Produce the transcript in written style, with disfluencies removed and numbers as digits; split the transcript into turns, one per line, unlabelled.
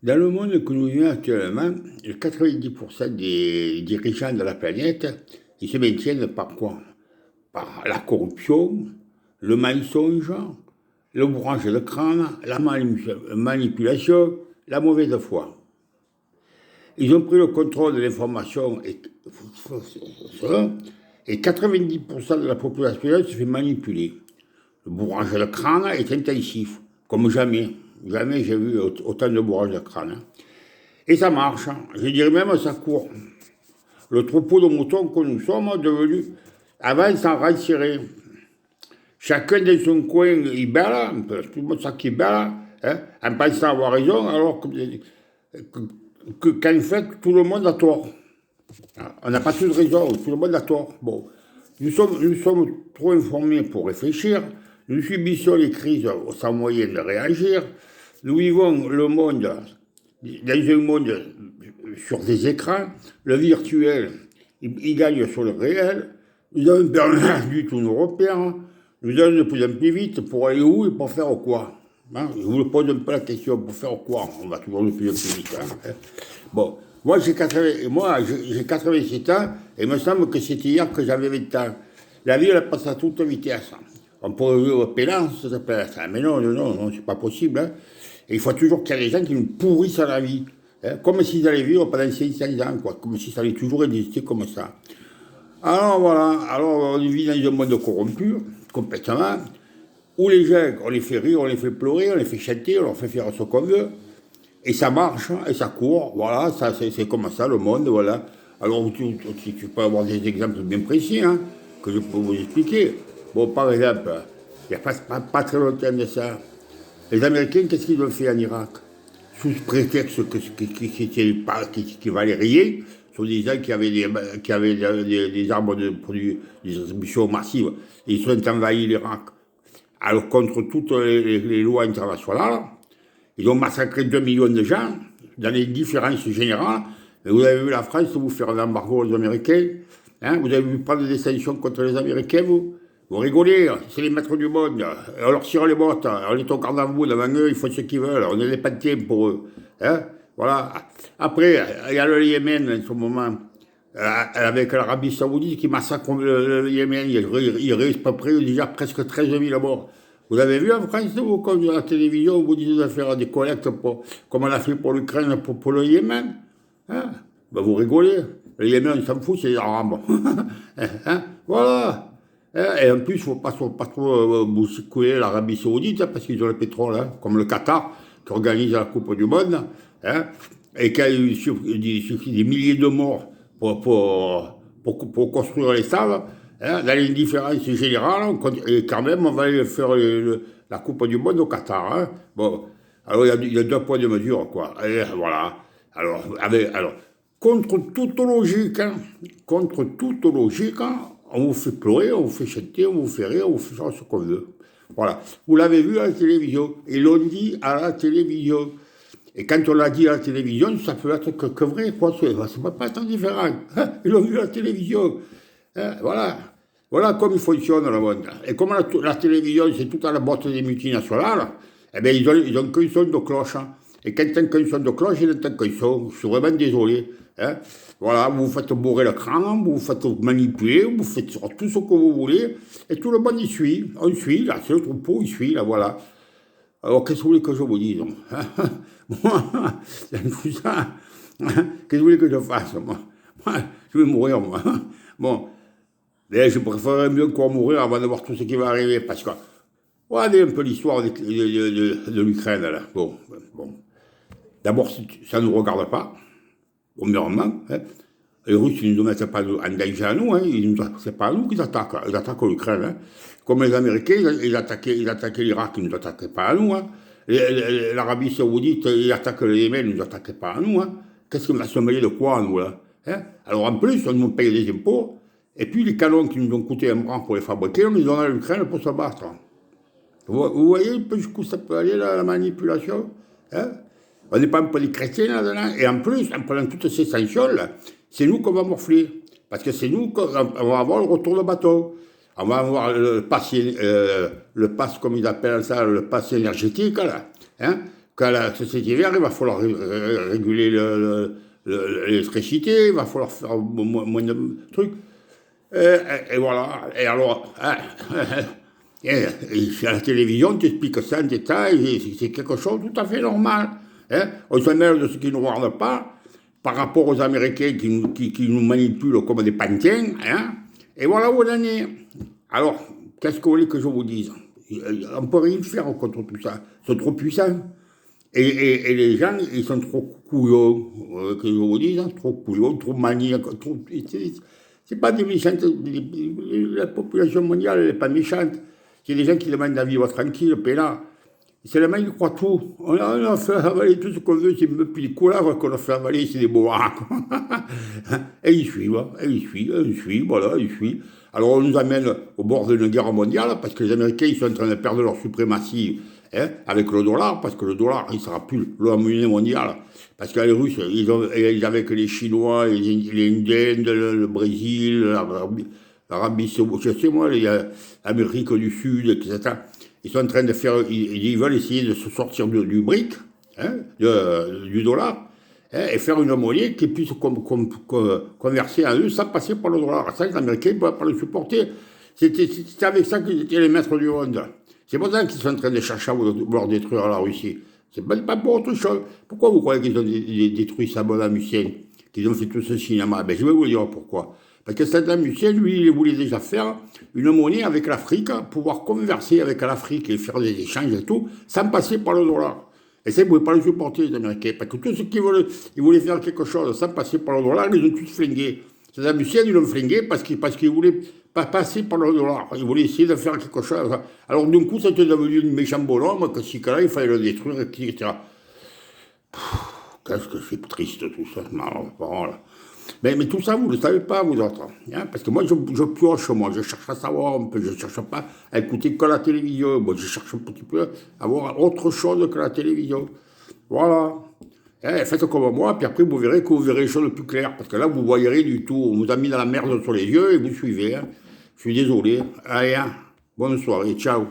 Dans le monde que nous vivons actuellement, 90% des dirigeants de la planète, ils se maintiennent par quoi? Par la corruption, le mensonge, le bourrage de crâne, la manipulation, la mauvaise foi. Ils ont pris le contrôle de l'information et 90% de la population se fait manipuler. Le bourrage de crâne est intensif, comme jamais. Jamais j'ai vu autant de bourrage de crâne. Et ça marche, je dirais même ça court. Le troupeau de moutons que nous sommes devenus, avant, s'en retirait. Chacun dans son coin, il bêle, tout le monde sait qu'il bêle, hein, en pensant avoir raison, alors qu'en fait, tout le monde a tort. On n'a pas tous raison, tout le monde a tort. Bon, nous sommes trop informés pour réfléchir, nous subissons les crises sans moyen de réagir, nous vivons le monde dans un monde sur des écrans, le virtuel, il gagne sur le réel, nous avons perdu tous nos repères, nous allons de plus en plus vite pour aller où et pour faire quoi. Hein, je vous pose un peu la question, pour faire quoi? On va toujours de plus en plus vite. Hein. Bon, moi j'ai 87 ans et il me semble que c'était hier que j'avais 20 ans. La vie elle passe à toute vitesse. On pourrait vivre pénance, ça peut être. Mais non, non, non, non c'est pas possible. Hein. Et il faut toujours qu'il y ait des gens qui nous pourrissent la vie. Hein, comme s'ils allaient vivre pendant 500 ans, quoi. Comme si ça allait toujours exister comme ça. Alors voilà, alors on vit dans un monde corrompu, complètement, où les gens, on les fait rire, on les fait pleurer, on les fait chanter, on leur fait faire ce qu'on veut. Et ça marche, et ça court, voilà, ça, c'est comme ça le monde, voilà. Alors tu peux avoir des exemples bien précis, hein, que je peux vous expliquer. Bon, par exemple, il n'y a pas très longtemps de ça, les Américains, qu'est-ce qu'ils ont fait en Irak? Sous prétexte qui valait rien, sur des gens qui avaient des armes pour des distributions massives. Ils sont envahis l'Irak. Alors, contre toutes les lois internationales, ils ont massacré 2 millions de gens dans les différences générales. Et vous avez vu la France vous faire un embargo aux Américains. Hein, vous avez vu prendre des sanctions contre les Américains, vous? Vous rigolez, c'est les maîtres du monde. On leur tire les bottes, on est au garde à vous devant eux, ils font ce qu'ils veulent, on est des pantiens pour eux. Hein, voilà. Après, il y a le Yémen en ce moment, avec l'Arabie Saoudite qui massacre le Yémen. Il reste à peu près déjà presque 13 000 morts. Vous avez vu en France, vous, comme à la télévision, on vous dit de faire des collectes comme on a fait pour l'Ukraine, pour le Yémen. Hein, ben vous rigolez. Le Yémen, on s'en fout, c'est les Arabes. Hein, voilà. Et en plus, il ne faut pas trop bousculer l'Arabie Saoudite, hein, parce qu'ils ont le pétrole, hein, comme le Qatar, qui organise la Coupe du Monde, hein, et qui a eu des milliers de morts pour construire les stades. Hein, dans l'indifférence générale, et quand même, on va aller faire la Coupe du Monde au Qatar. Hein. Bon, alors il y a 2 poids de mesure, quoi. Et voilà. Alors, contre toute logique, hein, on vous fait pleurer, on vous fait chanter, on vous fait rire, on vous fait faire ce qu'on veut. Voilà. Vous l'avez vu à la télévision. Ils l'ont dit à la télévision. Et quand on l'a dit à la télévision, ça peut être que vrai, quoi. Ça ne peut pas être différent. Hein. Ils l'ont vu à la télévision. Hein, voilà. Voilà comme il fonctionne le monde. Et comme la télévision, c'est tout à la botte des multinationales, eh bien, ils ont qu'un son de cloche. Hein. Et quand ils ont qu'un son de cloche, ils n'entendent qu'un son. Je suis vraiment désolé. Hein. Voilà, vous vous faites bourrer le crâne, vous vous faites manipuler, vous faites tout ce que vous voulez, et tout le monde y suit. On suit, là, c'est le troupeau, il suit, là, voilà. Alors, qu'est-ce que vous voulez que je vous dise, moi, tout ça, qu'est-ce que vous voulez que je fasse, moi, je vais mourir, moi. Bon, mais je préférerais mieux encore mourir avant de voir tout ce qui va arriver, parce que, regardez un peu l'histoire de l'Ukraine, là. Bon. D'abord, ça ne nous regarde pas, premièrement. Hein. Les Russes, ils ne nous mettent pas en danger à nous, hein. C'est pas à nous qu'ils attaquent, ils attaquent l'Ukraine. Hein. Comme les Américains, ils attaquaient l'Irak, ils ne nous attaquaient pas à nous. Hein. L'Arabie Saoudite, ils attaquent le Yémen, ils ne nous attaquaient pas à nous. Hein. Qu'est-ce qu'on va se mêler de quoi, nous, là? Hein. Alors en plus, on nous paye des impôts, et puis les canons qui nous ont coûté un bras pour les fabriquer, on les donne à l'Ukraine pour se battre. Vous voyez un peu jusqu'où ça peut aller, la manipulation? Hein. On n'est pas un peu des chrétiens là-dedans. Et en plus, en prenant toutes ces sanctions-là, c'est nous qu'on va morfler. Parce que c'est nous qu'on va avoir le retour de bateau. On va avoir le pass, comme ils appellent ça, le pass énergétique, là. Hein, cet hiver, il va falloir réguler l'électricité, il va falloir faire moins de trucs. Et voilà. Et alors, et à la télévision, tu expliques ça en détail, c'est quelque chose de tout à fait normal. Hein. On se mêle de ce qui ne nous regarde pas, par rapport aux Américains qui nous manipulent comme des pantins. Hein. Et voilà où on en est. Alors, qu'est-ce que vous voulez que je vous dise? On ne peut rien faire contre tout ça. Ils sont trop puissants. Et les gens, ils sont trop couillons, que je vous dise, hein, trop couillons, trop maniaques, trop... C'est pas des méchantes, la population mondiale, elle n'est pas méchante. C'est des gens qui demandent à vivre tranquille, là. C'est les mecs qui croient tout. On a fait avaler tout ce qu'on veut, c'est même plus des couleurs qu'on a fait avaler, c'est des bois. Et ils suivent, hein, et ils suivent, voilà, ils suivent. Alors on nous amène au bord d'une guerre mondiale, parce que les Américains, ils sont en train de perdre leur suprématie, hein, avec le dollar, parce que le dollar, il ne sera plus la monnaie mondiale. Parce que les Russes, ils avec les Chinois, les Indiens, le Brésil, l'Arabie Saoudite, je sais moi, l'Amérique du Sud, etc. Ils sont en train de faire, ils veulent essayer de se sortir du brick, hein, du dollar, hein, et faire une monnaie qui puisse converser à eux sans passer par le dollar. Ça, les Américains ne peuvent pas le supporter. C'était avec ça qu'ils étaient les maîtres du monde. C'est pour ça qu'ils sont en train de chercher à vouloir détruire la Russie. C'est pas pour autre chose. Pourquoi vous croyez qu'ils ont détruit Saddam Hussein, qu'ils ont fait tout ce cinéma? Ben, je vais vous dire pourquoi. Parce que Saddam Hussein, lui, il voulait déjà faire une monnaie avec l'Afrique, pouvoir converser avec l'Afrique et faire des échanges et tout, sans passer par le dollar. Et ça, ils ne pouvaient pas le supporter, les Américains. Parce que tous ceux qui voulaient faire quelque chose sans passer par le dollar, ils ont tous flingué. Saddam Hussein, ils l'ont flingué parce qu'il voulait pas passer par le dollar. Il voulait essayer de faire quelque chose. Alors, d'un coup, ça était devenu un méchant bonhomme, que si là, il fallait le détruire, etc. Qu'est-ce que c'est triste tout ça, parole. Mais tout ça, vous ne le savez pas, vous autres. Hein, parce que moi, je pioche, moi, je cherche à savoir un peu, je ne cherche pas à écouter que la télévision. Moi, je cherche un petit peu à voir autre chose que la télévision. Voilà. Hein, faites comme moi, puis après, vous verrez les choses plus claires. Parce que là, vous ne voyez rien du tout. On vous a mis dans la merde sur les yeux et vous suivez. Hein. Je suis désolé. Allez, hein, bonne soirée, ciao.